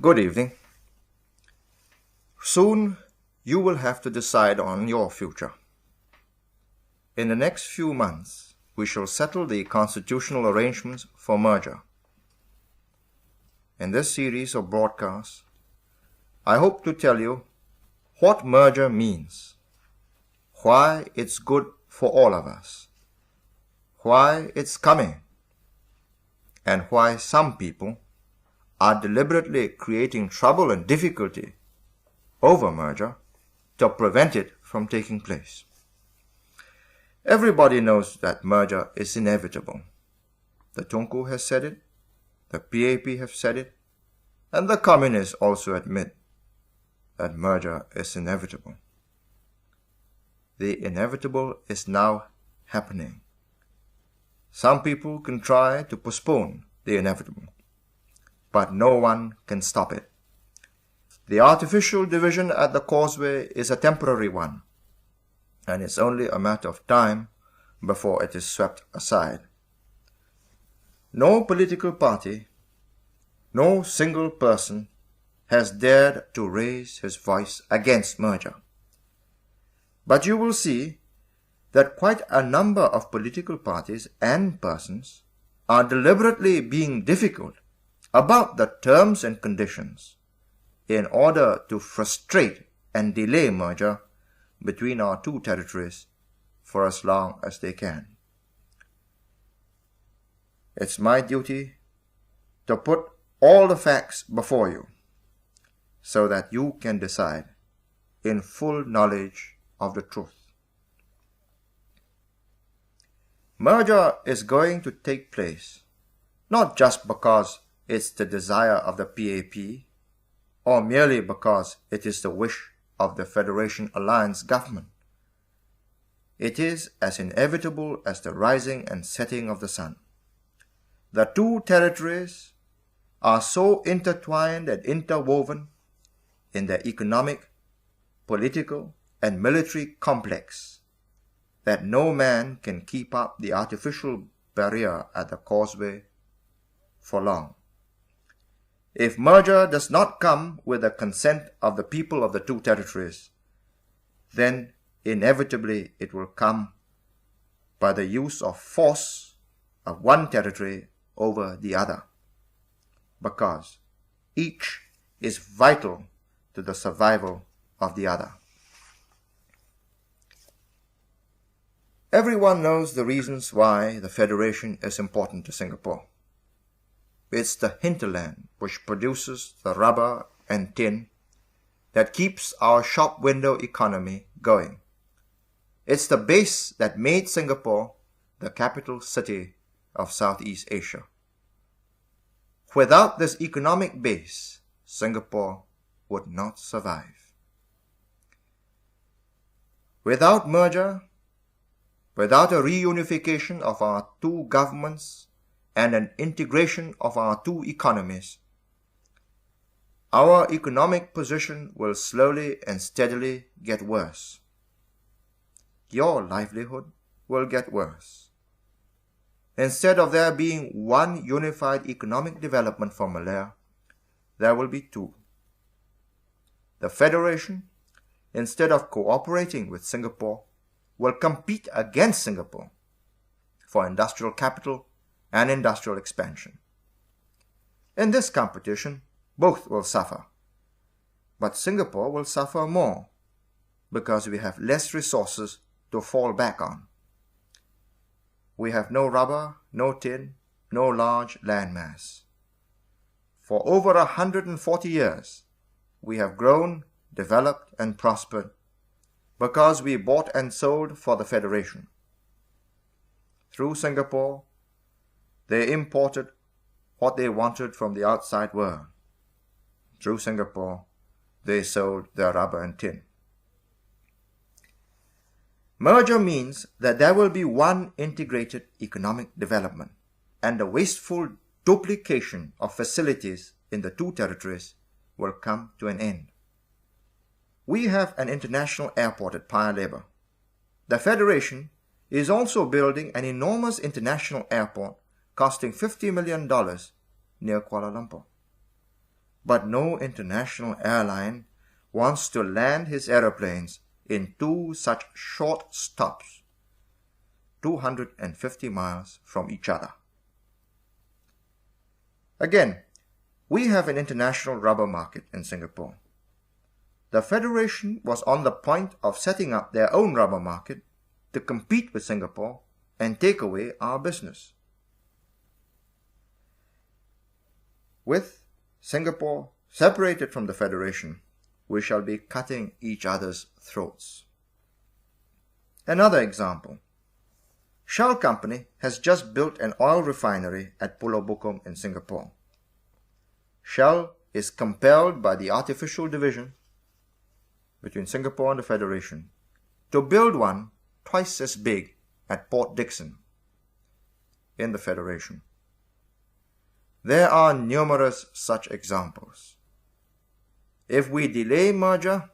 Good evening. Soon you will have to decide on your future. In the next few months, we shall settle the constitutional arrangements for merger. In this series of broadcasts, I hope to tell you what merger means, why it's good for all of us, why it's coming, and why some people are deliberately creating trouble and difficulty over merger to prevent it from taking place. Everybody knows that merger is inevitable. The Tunku has said it, the PAP have said it, and the communists also admit that merger is inevitable. The inevitable is now happening. Some people can try to postpone the inevitable, but no one can stop it. The artificial division at the causeway is a temporary one, and it's only a matter of time before it is swept aside. No political party, no single person has dared to raise his voice against merger. But you will see that quite a number of political parties and persons are deliberately being difficult about the terms and conditions in order to frustrate and delay merger between our two territories for as long as they can. It's my duty to put all the facts before you so that you can decide in full knowledge of the truth. Merger is going to take place not just because it's the desire of the PAP or merely because it is the wish of the Federation Alliance government. It is as inevitable as the rising and setting of the sun. The two territories are so intertwined and interwoven in their economic, political, and military complex that no man can keep up the artificial barrier at the causeway for long. If merger does not come with the consent of the people of the two territories, then inevitably it will come by the use of force of one territory over the other, because each is vital to the survival of the other. Everyone knows the reasons why the Federation is important to Singapore. It's the hinterland which produces the rubber and tin that keeps our shop window economy going. It's the base that made Singapore the capital city of Southeast Asia. Without this economic base, Singapore would not survive. Without merger, without a reunification of our two governments and an integration of our two economies, our economic position will slowly and steadily get worse. Your livelihood will get worse. Instead of there being one unified economic development for Malaya, there will be two. The Federation, instead of cooperating with Singapore, will compete against Singapore for industrial capital and industrial expansion. In this competition, both will suffer. But Singapore will suffer more because we have less resources to fall back on. We have no rubber, no tin, no large landmass. For over 140 years, we have grown, developed, and prospered because we bought and sold for the Federation. Through Singapore, they imported what they wanted from the outside world. Through Singapore, they sold their rubber and tin. Merger means that there will be one integrated economic development, and the wasteful duplication of facilities in the two territories will come to an end. We have an international airport at Paya Lebar. The Federation is also building an enormous international airport costing $50 million near Kuala Lumpur. but no international airline wants to land his aeroplanes in two such short stops, 250 miles from each other. Again, we have an international rubber market in Singapore. The Federation was on the point of setting up their own rubber market to compete with Singapore and take away our business. With Singapore separated from the Federation, we shall be cutting each other's throats. Another example. Shell Company has just built an oil refinery at Pulau Bukom in Singapore. Shell is compelled by the artificial division between Singapore and the Federation to build one twice as big at Port Dickson in the Federation. There are numerous such examples. If we delay merger,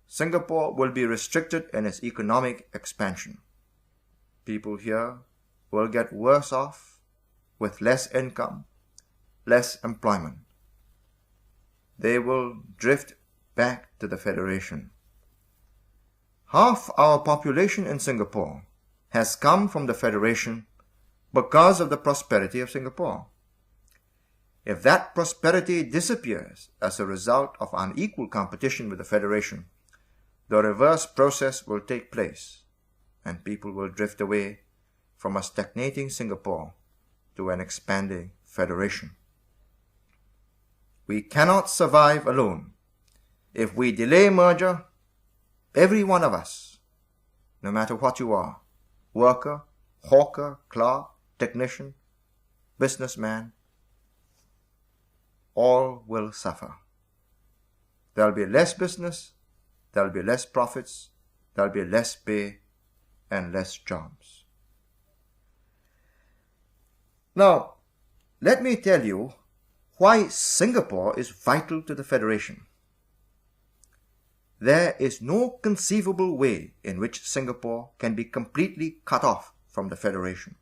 Singapore will be restricted in its economic expansion. People here will get worse off with less income, less employment. They will drift back to the Federation. Half our population in Singapore has come from the Federation because of the prosperity of Singapore. If that prosperity disappears as a result of unequal competition with the Federation, the reverse process will take place and people will drift away from a stagnating Singapore to an expanding Federation. We cannot survive alone. If we delay merger, every one of us, no matter what you are, worker, hawker, clerk, technician, businessman, all will suffer. There will be less business, there will be less profits, there will be less pay, and less jobs. Now, let me tell you why Singapore is vital to the Federation. There is no conceivable way in which Singapore can be completely cut off from the Federation.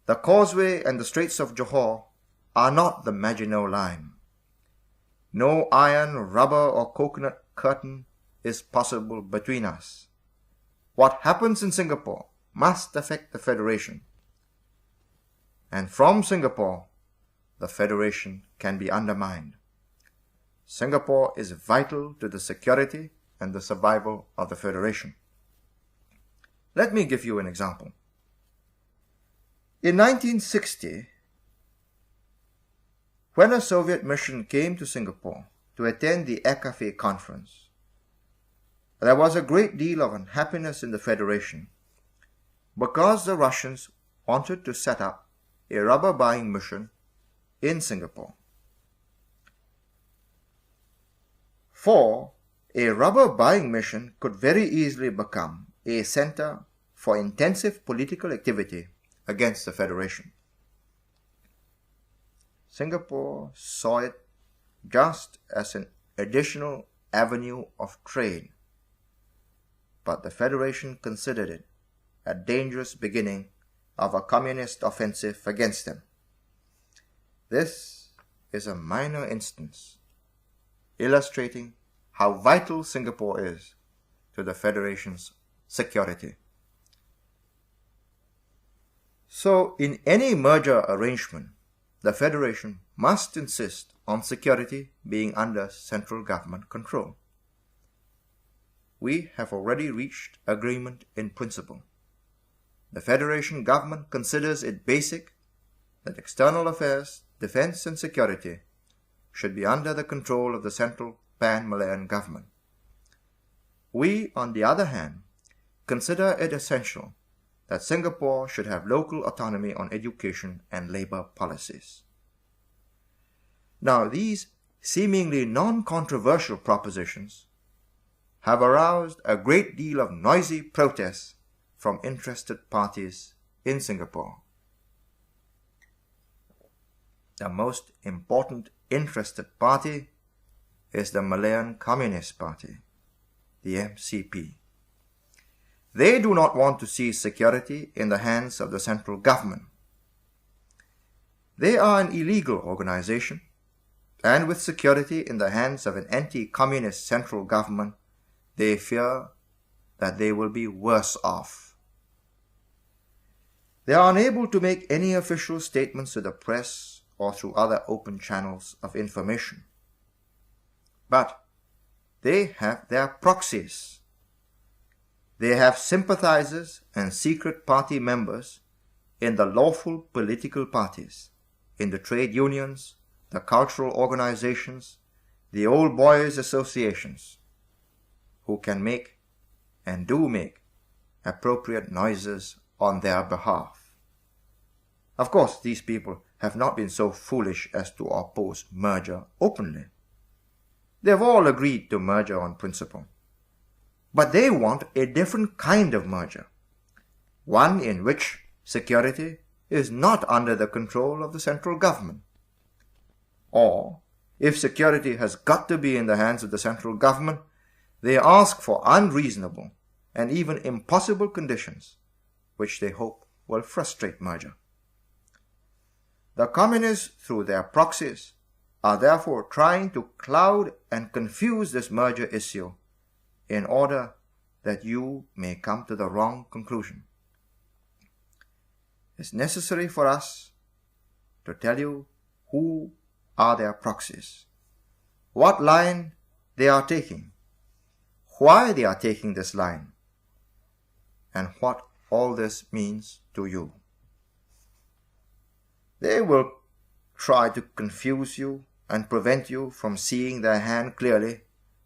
The Causeway and the Straits of Johor are not the Maginot Line. No iron, rubber, or coconut curtain is possible between us. What happens in Singapore must affect the Federation. And from Singapore, the Federation can be undermined. Singapore is vital to the security and the survival of the Federation. Let me give you an example. In 1960, when a Soviet mission came to Singapore to attend the ECAFE conference, there was a great deal of unhappiness in the Federation because the Russians wanted to set up a rubber buying mission in Singapore. For a rubber buying mission could very easily become a center for intensive political activity against the Federation. Singapore saw it just as an additional avenue of trade, but the Federation considered it a dangerous beginning of a communist offensive against them. This is a minor instance illustrating how vital Singapore is to the Federation's security. So, in any merger arrangement, the Federation must insist on security being under central government control. We have already reached agreement in principle. The Federation government considers it basic that external affairs, defense and security should be under the control of the central Pan-Malayan government. We, on the other hand, consider it essential that Singapore should have local autonomy on education and labor policies. Now, these seemingly non-controversial propositions have aroused a great deal of noisy protest from interested parties in Singapore. The most important interested party is the Malayan Communist Party, the MCP. They do not want to see security in the hands of the central government. They are an illegal organization and with security in the hands of an anti-communist central government, they fear that they will be worse off. They are unable to make any official statements to the press or through other open channels of information. But they have their proxies. They have sympathizers and secret party members in the lawful political parties, in the trade unions, the cultural organizations, the old boys associations, who can make and do make appropriate noises on their behalf. Of course, these people have not been so foolish as to oppose merger openly. They have all agreed to merger on principle. But they want a different kind of merger, one in which security is not under the control of the central government. Or, if security has got to be in the hands of the central government, they ask for unreasonable and even impossible conditions, which they hope will frustrate merger. The communists, through their proxies, are therefore trying to cloud and confuse this merger issue in order that you may come to the wrong conclusion. It's necessary for us to tell you who are their proxies, what line they are taking, why they are taking this line, and what all this means to you. They will try to confuse you and prevent you from seeing their hand clearly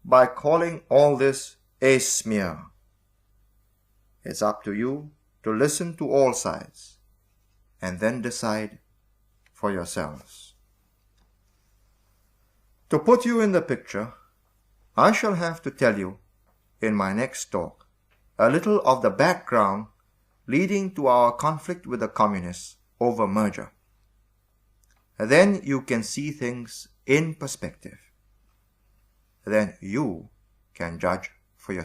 by calling all this a smear. It's up to you to listen to all sides and then decide for yourselves. To put you in the picture, I shall have to tell you in my next talk a little of the background leading to our conflict with the communists over merger. Then you can see things in perspective. Then you can judge